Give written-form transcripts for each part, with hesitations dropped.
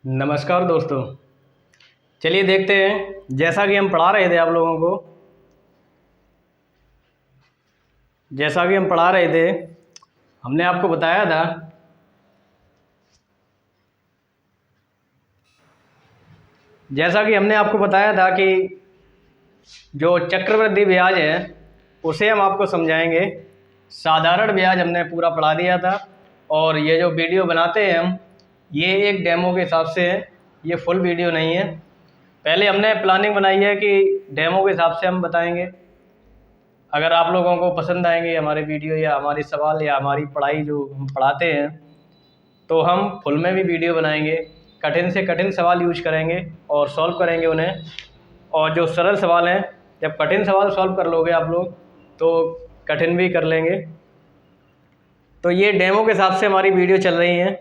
नमस्कार दोस्तों। चलिए देखते हैं। जैसा कि हम पढ़ा रहे थे आप लोगों को, जैसा कि हम पढ़ा रहे थे, हमने आपको बताया था जैसा कि हमने आपको बताया था कि जो चक्रवृद्धि ब्याज है उसे हम आपको समझाएंगे। साधारण ब्याज हमने पूरा पढ़ा दिया था और ये जो वीडियो बनाते हैं हम, ये एक डेमो के हिसाब से है, ये फुल वीडियो नहीं है। पहले हमने प्लानिंग बनाई है कि डेमो के हिसाब से हम बताएंगे। अगर आप लोगों को पसंद आएंगे हमारे वीडियो या हमारे सवाल या हमारी पढ़ाई जो हम पढ़ाते हैं, तो हम फुल में भी वीडियो बनाएंगे। कठिन से कठिन सवाल यूज करेंगे और सॉल्व करेंगे उन्हें। और जो सरल सवाल हैं, जब कठिन सवाल सॉल्व कर लोगे आप लोग तो कठिन भी कर लेंगे। तो ये डेमो के हिसाब से हमारी वीडियो चल रही हैं।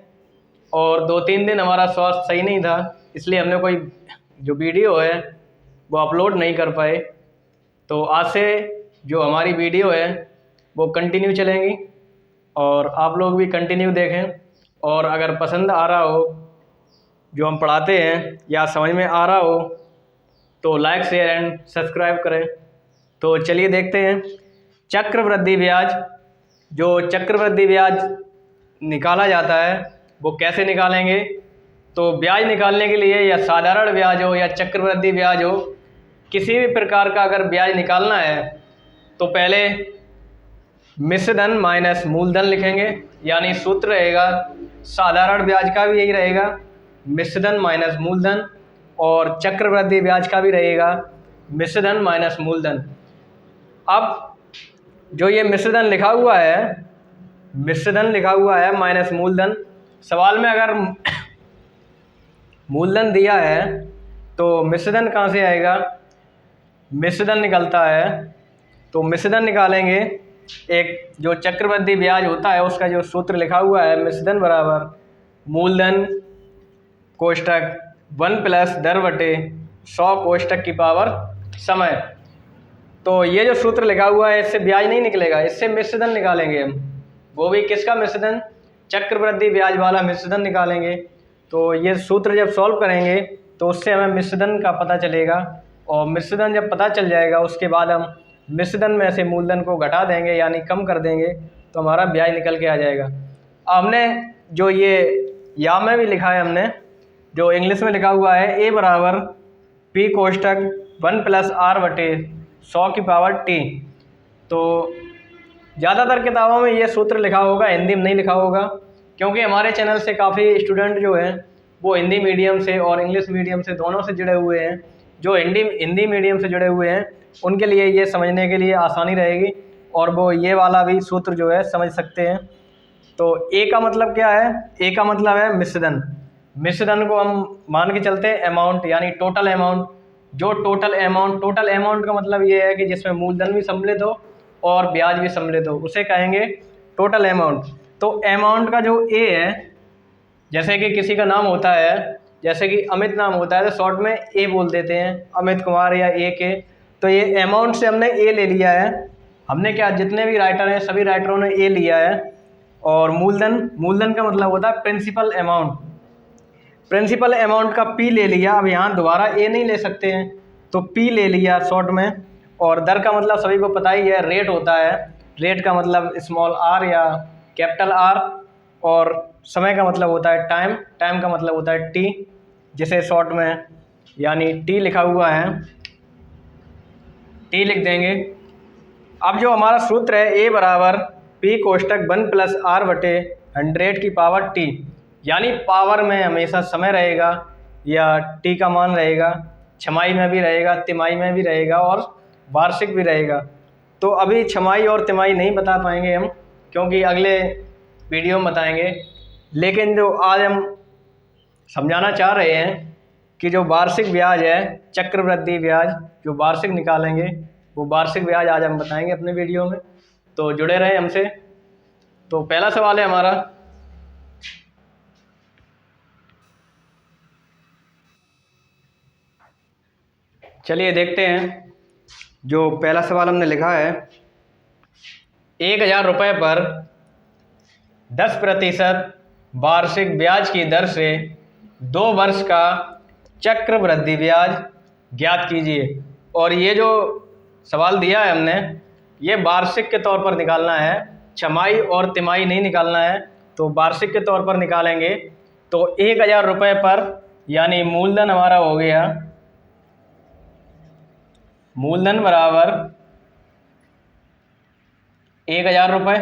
और 2-3 दिन हमारा स्वास्थ्य सही नहीं था, इसलिए हमने कोई जो वीडियो है वो अपलोड नहीं कर पाए। तो आज से जो हमारी वीडियो है वो कंटिन्यू चलेंगी और आप लोग भी कंटिन्यू देखें। और अगर पसंद आ रहा हो जो हम पढ़ाते हैं या समझ में आ रहा हो तो लाइक शेयर एंड सब्सक्राइब करें। तो चलिए देखते हैं। चक्रवृद्धि ब्याज, जो चक्रवृद्धि ब्याज निकाला जाता है वो कैसे निकालेंगे। तो ब्याज निकालने के लिए या साधारण ब्याज हो या चक्रवृद्धि ब्याज हो, किसी भी प्रकार का अगर ब्याज निकालना है तो पहले मिश्र धन माइनस मूलधन लिखेंगे। यानी सूत्र रहेगा साधारण ब्याज का भी यही रहेगा, मिश्र धन माइनस मूलधन, और चक्रवृद्धि ब्याज का भी रहेगा मिश्र धन माइनस मूलधन। अब जो ये मिश्र धन लिखा हुआ है, मिश्र धन लिखा हुआ है माइनस मूलधन, सवाल में अगर मूलधन दिया है तो मिश्र धन कहाँ से आएगा, मिश्र धन निकलता है। तो मिश्र धन निकालेंगे, एक जो चक्रवृद्धि ब्याज होता है उसका जो सूत्र लिखा हुआ है, मिश्र धन बराबर मूलधन कोष्टक 1 प्लस दर बटे 100 कोष्टक की पावर समय। तो ये जो सूत्र लिखा हुआ है इससे ब्याज नहीं निकलेगा, इससे मिश्र धन निकालेंगे हम। वो भी किसका मिश्र धन, चक्रवृद्धि ब्याज वाला मिश्र धन निकालेंगे। तो ये सूत्र जब सॉल्व करेंगे तो उससे हमें मिश्र धन का पता चलेगा। और मिश्र धन जब पता चल जाएगा उसके बाद हम मिश्र धन में से मूलधन को घटा देंगे यानी कम कर देंगे, तो हमारा ब्याज निकल के आ जाएगा। हमने जो ये या में भी लिखा है, हमने जो इंग्लिश में लिखा हुआ है ए बराबर पी कोष्टक 1 प्लस आर बटे 100 की पावर टी। तो ज़्यादातर किताबों में ये सूत्र लिखा होगा, हिंदी में नहीं लिखा होगा, क्योंकि हमारे चैनल से काफ़ी स्टूडेंट जो हैं वो हिंदी मीडियम से और इंग्लिश मीडियम से दोनों से जुड़े हुए हैं। जो हिंदी मीडियम से जुड़े हुए हैं उनके लिए ये समझने के लिए आसानी रहेगी और वो ये वाला भी सूत्र जो है समझ सकते हैं। तो ए का मतलब क्या है, ए का मतलब है मिश्र धन। मिश्र धन को हम मान के चलते हैं अमाउंट, यानी टोटल अमाउंट। जो टोटल अमाउंट का मतलब ये है कि जिसमें मूलधन भी सम्मिलित हो और ब्याज भी सम्मिलित हो, उसे कहेंगे टोटल अमाउंट। तो अमाउंट का जो ए है, जैसे कि किसी का नाम होता है, जैसे कि अमित नाम होता है तो शॉर्ट में ए बोल देते हैं, अमित कुमार या ए के। तो ये अमाउंट से हमने ए ले लिया है। हमने क्या, जितने भी राइटर हैं सभी राइटरों ने ए लिया है। और मूलधन का मतलब होता है प्रिंसिपल अमाउंट। प्रिंसिपल अमाउंट का पी ले लिया। अब यहाँ दोबारा ए नहीं ले सकते हैं तो पी ले लिया शॉर्ट में। और दर का मतलब सभी को पता ही है, रेट होता है। रेट का मतलब स्मॉल आर या कैपिटल आर। और समय का मतलब होता है टाइम, टाइम का मतलब होता है टी, जिसे शॉर्ट में यानी टी लिखा हुआ है, टी लिख देंगे। अब जो हमारा सूत्र है ए बराबर पी कोष्टक 1 प्लस आर बटे 100 की पावर टी, यानी पावर में हमेशा समय रहेगा या टी का मान रहेगा, छमाही में भी रहेगा, तिमाही में भी रहेगा और वार्षिक भी रहेगा। तो अभी छमाही और तिमाही नहीं बता पाएंगे हम, क्योंकि अगले वीडियो में बताएंगे। लेकिन जो आज हम समझाना चाह रहे हैं कि जो वार्षिक ब्याज है, चक्रवृद्धि ब्याज जो वार्षिक निकालेंगे, वो वार्षिक ब्याज आज हम बताएंगे अपने वीडियो में। तो जुड़े रहें हमसे। तो पहला सवाल है हमारा, चलिए देखते हैं। जो पहला सवाल हमने लिखा है, 1000 रुपये पर 10% वार्षिक ब्याज की दर से 2 वर्ष का चक्रवृद्धि ब्याज ज्ञात कीजिए। और ये जो सवाल दिया है हमने, ये वार्षिक के तौर पर निकालना है, छमाही और तिमाही नहीं निकालना है। तो वार्षिक के तौर पर निकालेंगे तो 1000 रुपये पर, यानी मूलधन हमारा हो गया, मूलधन बराबर 1000 रुपये।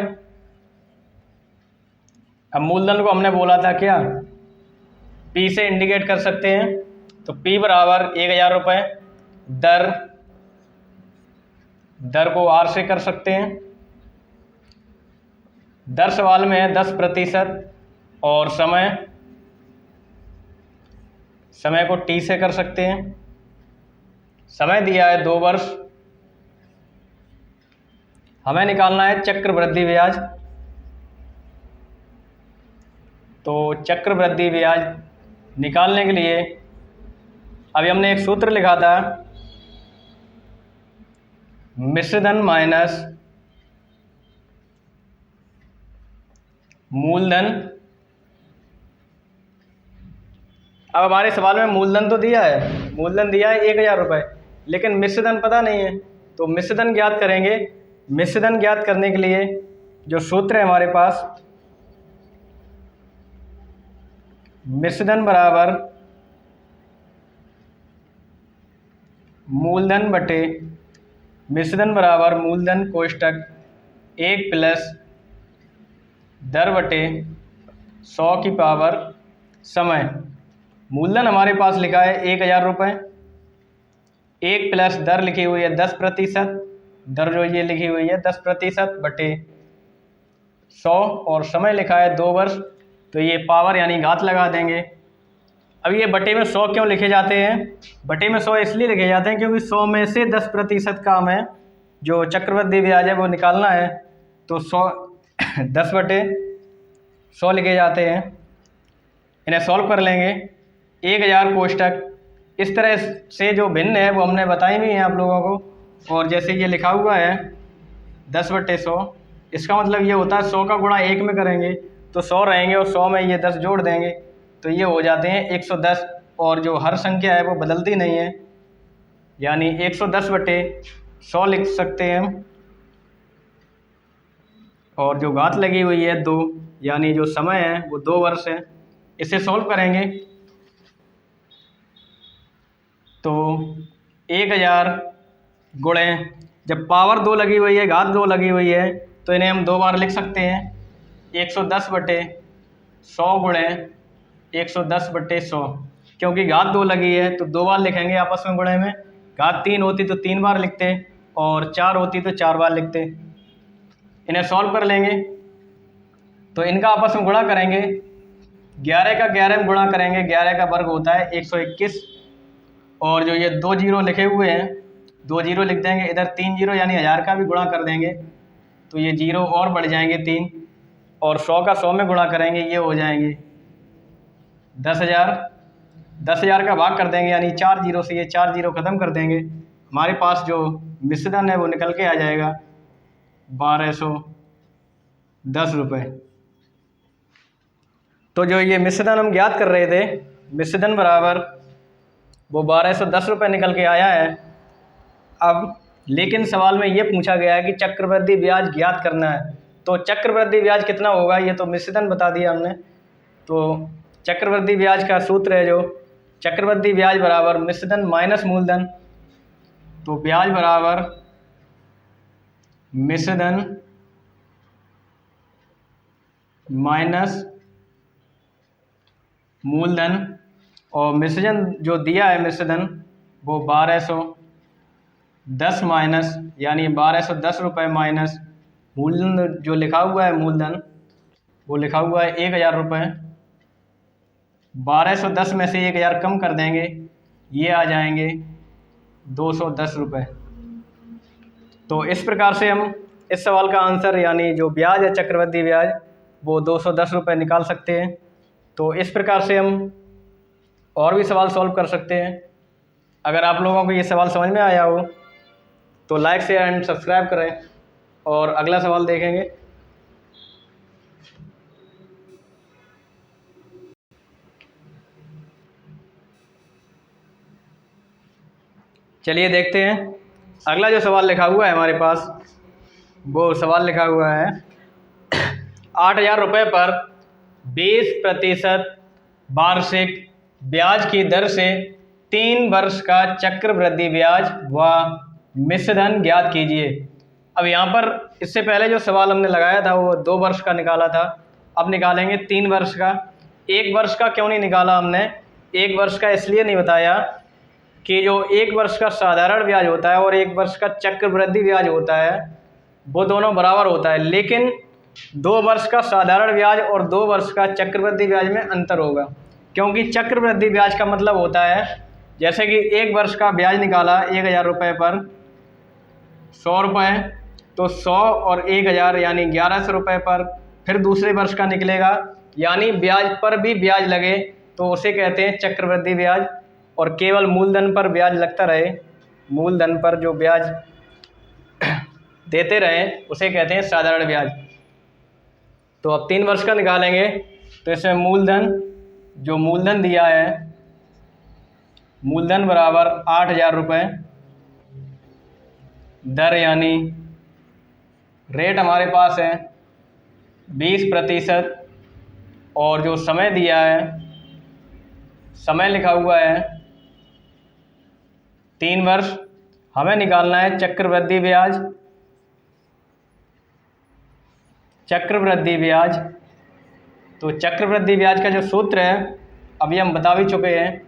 अब मूलधन को हमने बोला था क्या, पी से इंडिकेट कर सकते हैं, तो पी बराबर 1000 रुपये, दर को आर से कर सकते हैं। दर सवाल में है 10%, और समय को टी से कर सकते हैं। समय दिया है 2 वर्ष, हमें निकालना है चक्रवृद्धि ब्याज। तो चक्रवृद्धि ब्याज निकालने के लिए अभी हमने एक सूत्र लिखा था, मिश्रधन माइनस मूलधन। अब हमारे सवाल में मूलधन तो दिया है, मूलधन दिया है 1000 रुपये, लेकिन मिश्रधन पता नहीं है। तो मिश्रधन ज्ञात करेंगे। मिश्रधन ज्ञात करने के लिए जो सूत्र है हमारे पास, मिश्रधन बराबर मूलधन बटे, मिश्रधन बराबर मूलधन कोष्टक 1 प्लस दर बटे 100 की पावर समय। मूलधन हमारे पास लिखा है 1000 रुपये, 1 प्लस दर लिखी हुई है 10%, दर जो ये लिखी हुई है 10% बटे 100, और समय लिखा है 2 वर्ष। तो ये पावर यानी घात लगा देंगे। अब ये बटे में 100 क्यों लिखे जाते हैं, बटे में 100 इसलिए लिखे जाते हैं क्योंकि 100 में से 10% का हमें जो चक्रवृद्धि ब्याज है वो निकालना है। तो 100 10 बटे 100 लिखे जाते हैं। इन्हें सॉल्व कर लेंगे। 1000 कोष्टक इस तरह से जो भिन्न है वो हमने बताई भी हैं आप लोगों को। और जैसे ये लिखा हुआ है 10 बटे 100, इसका मतलब ये होता है 100 का गुणा 1 में करेंगे तो 100 रहेंगे, और 100 में ये 10 जोड़ देंगे तो ये हो जाते हैं 110। और जो हर संख्या है वो बदलती नहीं है, यानी 110 बटे 100 लिख सकते हैं हम। और जो घात लगी हुई है 2, यानी जो समय है वो 2 वर्ष है। इसे सॉल्व करेंगे तो 1000 गुणे, जब पावर 2 लगी हुई है, घात 2 लगी हुई है, तो इन्हें हम 2 बार लिख सकते हैं। 110 बटे 100 गुणे 110 बटे 100, क्योंकि घात 2 लगी है तो 2 बार लिखेंगे आपस में गुणे में। घात 3 होती तो 3 बार लिखते, और 4 होती तो 4 बार लिखते। इन्हें सॉल्व कर लेंगे तो इनका आपस में गुणा करेंगे। 11 का 11 में गुणा करेंगे, 11 का वर्ग होता है 121, और जो ये 2 जीरो लिखे हुए हैं 2 जीरो लिख देंगे, इधर 3 जीरो यानी 1000 का भी गुणा कर देंगे तो ये जीरो और बढ़ जाएंगे 3, और 100 का 100 में गुणा करेंगे, ये हो जाएंगे 10,000। 10,000 का भाग कर देंगे, यानी 4 जीरो से ये 4 जीरो ख़त्म कर देंगे। हमारे पास जो मिश्रधन है वो निकल के आ जाएगा 1210 रुपये। तो जो ये मिश्रधन हम ज्ञात कर रहे थे, मिश्रधन बराबर वो 1210 रुपये निकल के आया है। अब लेकिन सवाल में ये पूछा गया है कि चक्रवृद्धि ब्याज ज्ञात करना है, तो चक्रवृद्धि ब्याज कितना होगा ये तो मिश्रधन बता दिया हमने। तो चक्रवृद्धि ब्याज का सूत्र है जो चक्रवृद्धि ब्याज बराबर मिश्रधन माइनस मूलधन। तो ब्याज बराबर मिश्रधन माइनस मूलधन, और मिश्रधन जो दिया है मिश्रधन वो 1210 माइनस, यानी 1210 रुपये माइनस मूलधन जो लिखा हुआ है मूलधन वो लिखा हुआ है 1000 रुपये। 1210 में से 1000 कम कर देंगे, ये आ जाएंगे 210 रुपये। तो इस प्रकार से हम इस सवाल का आंसर यानी जो ब्याज है चक्रवृद्धि ब्याज वो 210 रुपये निकाल सकते हैं। तो इस प्रकार से हम और भी सवाल सॉल्व कर सकते हैं। अगर आप लोगों को ये सवाल समझ में आया हो तो लाइक शेयर एंड सब्सक्राइब करें, और अगला सवाल देखेंगे। चलिए देखते हैं अगला जो सवाल लिखा हुआ है हमारे पास, वो सवाल लिखा हुआ है 8,000 रुपये पर 20% वार्षिक ब्याज की दर से 3 वर्ष का चक्रवृद्धि ब्याज व मिश्रधन ज्ञात कीजिए। अब यहाँ पर इससे पहले जो सवाल हमने लगाया था वो 2 वर्ष का निकाला था, अब निकालेंगे 3 वर्ष का। 1 वर्ष का क्यों नहीं निकाला हमने? 1 वर्ष का इसलिए नहीं बताया कि जो 1 वर्ष का साधारण ब्याज होता है और 1 वर्ष का चक्रवृद्धि ब्याज होता है वो दोनों बराबर होता है, लेकिन 2 वर्ष का साधारण ब्याज और 2 वर्ष का चक्रवृद्धि ब्याज में अंतर होगा। क्योंकि चक्रवृद्धि ब्याज का मतलब होता है जैसे कि 1 वर्ष का ब्याज निकाला 1,000 रुपये पर 100 रुपये, तो 100 और 1,000 यानी 1,100 रुपये पर फिर दूसरे वर्ष का निकलेगा, यानी ब्याज पर भी ब्याज लगे तो उसे कहते हैं चक्रवृद्धि ब्याज। और केवल मूलधन पर ब्याज लगता रहे, मूलधन पर जो ब्याज देते रहे उसे कहते हैं साधारण ब्याज। तो अब 3 वर्ष का निकालेंगे तो इसमें मूलधन, जो मूलधन दिया है, मूलधन बराबर 8,000 रुपये, दर यानी रेट हमारे पास है 20%, और जो समय दिया है, समय लिखा हुआ है 3 वर्ष। हमें निकालना है चक्रवृद्धि ब्याज, चक्रवृद्धि ब्याज। तो चक्रवृद्धि ब्याज का जो सूत्र है अभी हम बता भी चुके हैं,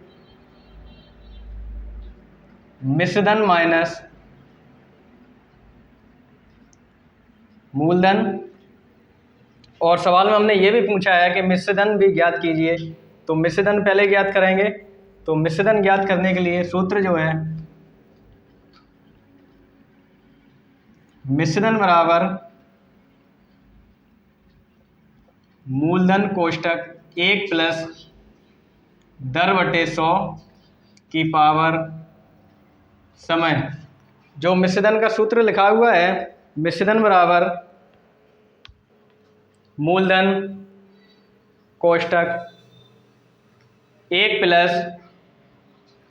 मिश्रधन माइनस मूलधन। और सवाल में हमने ये भी पूछा है कि मिश्रधन भी ज्ञात कीजिए, तो मिश्रधन पहले ज्ञात करेंगे। तो मिश्रधन ज्ञात करने के लिए सूत्र जो है, मिश्रधन बराबर मूलधन कोष्टक 1 प्लस दर बटे 100 की पावर समय। जो मिश्रधन का सूत्र लिखा हुआ है, मिश्रधन बराबर मूलधन कोष्टक 1 प्लस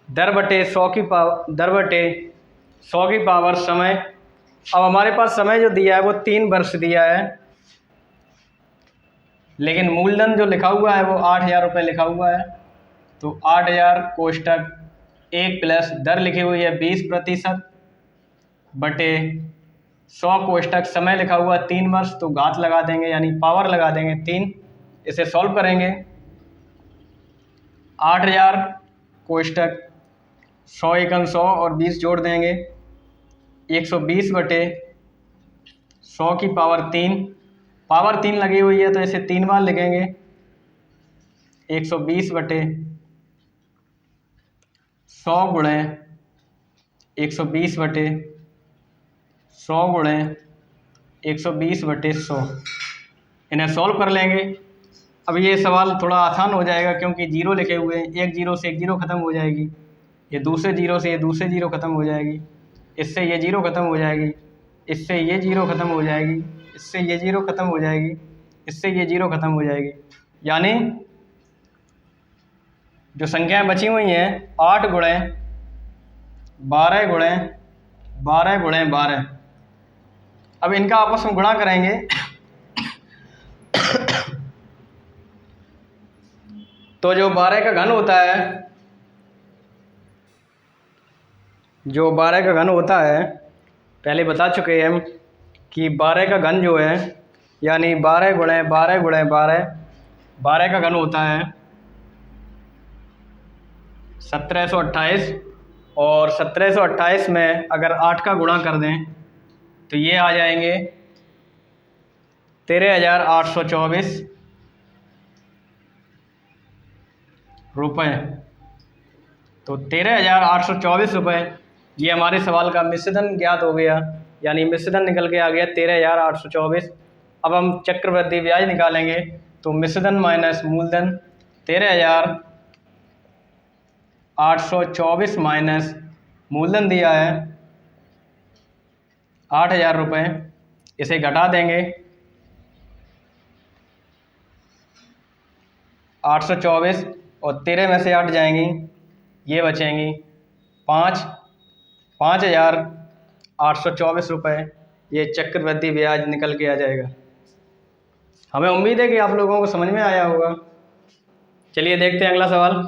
दर बटे 100 की पावर समय। अब हमारे पास समय जो दिया है वो 3 वर्ष दिया है, लेकिन मूलधन जो लिखा हुआ है वो 8,000 रुपये लिखा हुआ है। तो 8,000 कोष्टक 1 प्लस दर लिखी हुई है 20% बटे 100 कोष्टक समय लिखा हुआ 3 वर्ष, तो घात लगा देंगे यानी पावर लगा देंगे 3। इसे सॉल्व करेंगे, 8,000 कोष्टक 100 एकम 100 और 20 जोड़ देंगे, 120 बटे 100 की पावर 3। पावर 3 लगी हुई है तो इसे 3 बार लिखेंगे, 120 बटे 100 गुणे 120 बटे 100 गुणे 120 बटे 100। इन्हें सॉल्व कर लेंगे। अब ये सवाल थोड़ा आसान हो जाएगा क्योंकि जीरो लिखे हुए हैं, एक जीरो से एक जीरो ख़त्म हो जाएगी, ये दूसरे जीरो से ये दूसरे जीरो ख़त्म हो जाएगी, इससे ये जीरो ख़त्म हो जाएगी, इससे ये जीरो ख़त्म हो जाएगी, इससे ये जीरो ख़त्म हो जाएगी, इससे ये जीरो ख़त्म हो जाएगी। यानी जो संख्याएं बची हुई हैं 8 गुणे 12 गुणे 12 गुणे 12। अब इनका आपस में गुणा करेंगे तो जो 12 का घन होता है, जो 12 का घन होता है, पहले बता चुके हैं हम कि 12 का घन जो है यानी 12 गुणे 12 गुणे 12, 12 का घन होता है 1728, और 1728 में अगर 8 का गुणा कर दें तो ये आ जाएंगे 13,824 रुपये। तो 13,824 रुपये ये हमारे सवाल का मिश्रधन ज्ञात हो गया, यानी मिश्रधन निकल के आ गया 13,824। अब हम चक्रवृद्धि ब्याज निकालेंगे, तो मिश्रधन माइनस मूलधन 13,824 माइनस मूलधन दिया है 8,000 रुपये, इसे घटा देंगे 824 और 13 में से 8 जाएंगी, ये बचेंगी 5, 5,824 रुपये ये चक्रवृद्धि ब्याज निकल के आ जाएगा। हमें उम्मीद है कि आप लोगों को समझ में आया होगा। चलिए देखते हैं अगला सवाल।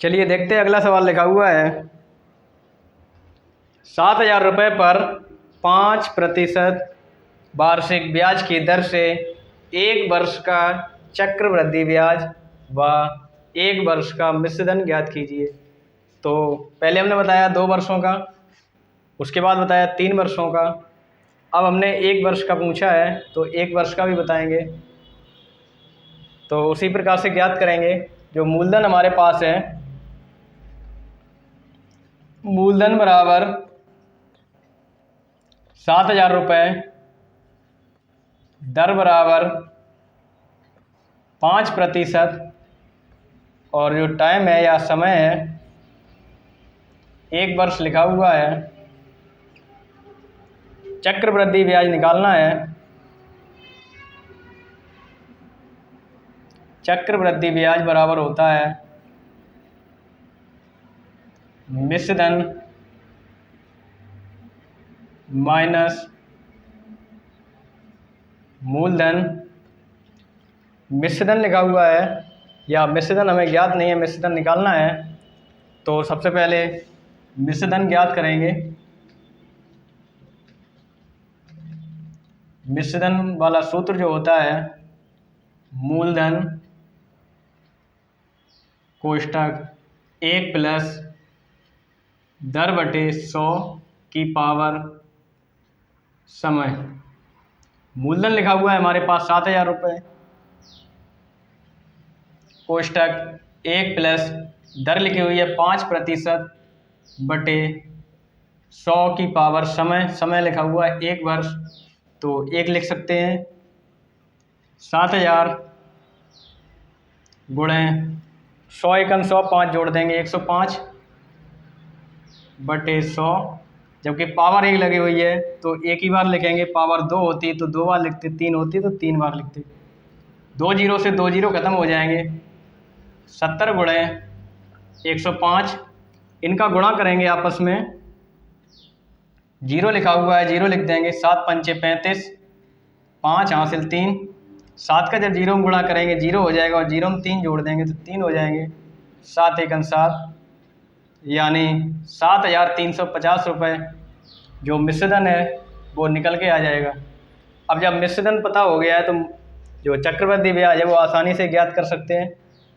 चलिए देखते हैं अगला सवाल लिखा हुआ है 7,000 रुपये पर 5% वार्षिक ब्याज की दर से 1 वर्ष का चक्रवृद्धि ब्याज व 1 वर्ष का मिश्रधन ज्ञात कीजिए। तो पहले हमने बताया 2 वर्षों का, उसके बाद बताया 3 वर्षों का, अब हमने 1 वर्ष का पूछा है तो 1 वर्ष का भी बताएंगे। तो उसी प्रकार से ज्ञात करेंगे। जो मूलधन हमारे पास है, मूलधन बराबर 7,000 रुपये, दर बराबर 5% और जो टाइम है या समय है 1 वर्ष लिखा हुआ है। चक्रवृद्धि ब्याज निकालना है। चक्रवृद्धि ब्याज बराबर होता है मिश्रधन माइनस मूलधन। मिश्रधन लिखा हुआ है या मिश्रधन हमें ज्ञात नहीं है, मिश्रधन निकालना है। तो सबसे पहले मिश्रधन ज्ञात करेंगे। मिश्रधन वाला सूत्र जो होता है मूलधन कोष्ठक 1 प्लस दर बटे 100 की पावर समय। मूलधन लिखा हुआ है हमारे पास 7,000 रुपये, कोष्ठक 1 प्लस दर लिखी हुई है 5% बटे 100 की पावर समय। समय लिखा हुआ है 1 वर्ष, तो 1 लिख सकते हैं। 7,000 गुणे 100 एकम 100, 5 जोड़ देंगे 105 बटे 100। जबकि पावर 1 लगी हुई है तो 1 ही बार लिखेंगे। पावर 2 होती तो 2 बार लिखते, 3 होती तो 3 बार लिखते। 2 जीरो से 2 जीरो खत्म हो जाएंगे। 70 गुणे 105, इनका गुणा करेंगे आपस में। 0 लिखा हुआ है, 0 लिख देंगे। 7 पंचे 35, 5 हासिल 3। 7 का जब 0 में गुणा करेंगे 0 हो जाएगा और 0 में 3 जोड़ देंगे तो 3 हो जाएंगे। 7 एकम 7, यानी 7,350 रुपये जो मिश्रधन है वो निकल के आ जाएगा। अब जब मिश्रधन पता हो गया है तो जो चक्रवृद्धि ब्याज है वो आसानी से ज्ञात कर सकते हैं।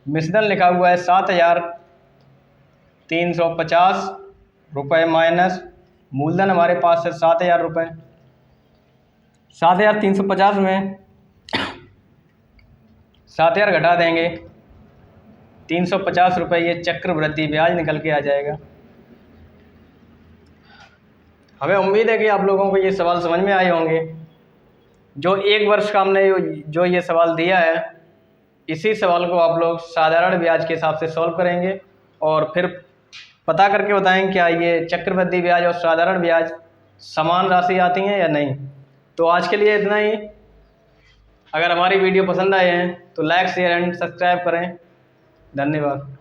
मिश्रधन लिखा हुआ है 7,350 रुपये माइनस मूलधन हमारे पास है 7,000 रुपये। 7,350 में 7,000 घटा देंगे, 350 रुपये ये चक्रवृद्धि ब्याज निकल के आ जाएगा। हमें उम्मीद है कि आप लोगों को ये सवाल समझ में आए होंगे। जो 1 वर्ष का हमने जो ये सवाल दिया है, इसी सवाल को आप लोग साधारण ब्याज के हिसाब से सॉल्व करेंगे और फिर पता करके बताएं क्या ये चक्रवृद्धि ब्याज और साधारण ब्याज समान राशि आती हैं या नहीं। तो आज के लिए इतना ही। अगर हमारी वीडियो पसंद आए हैं तो लाइक, शेयर एंड सब्सक्राइब करें। धन्यवाद।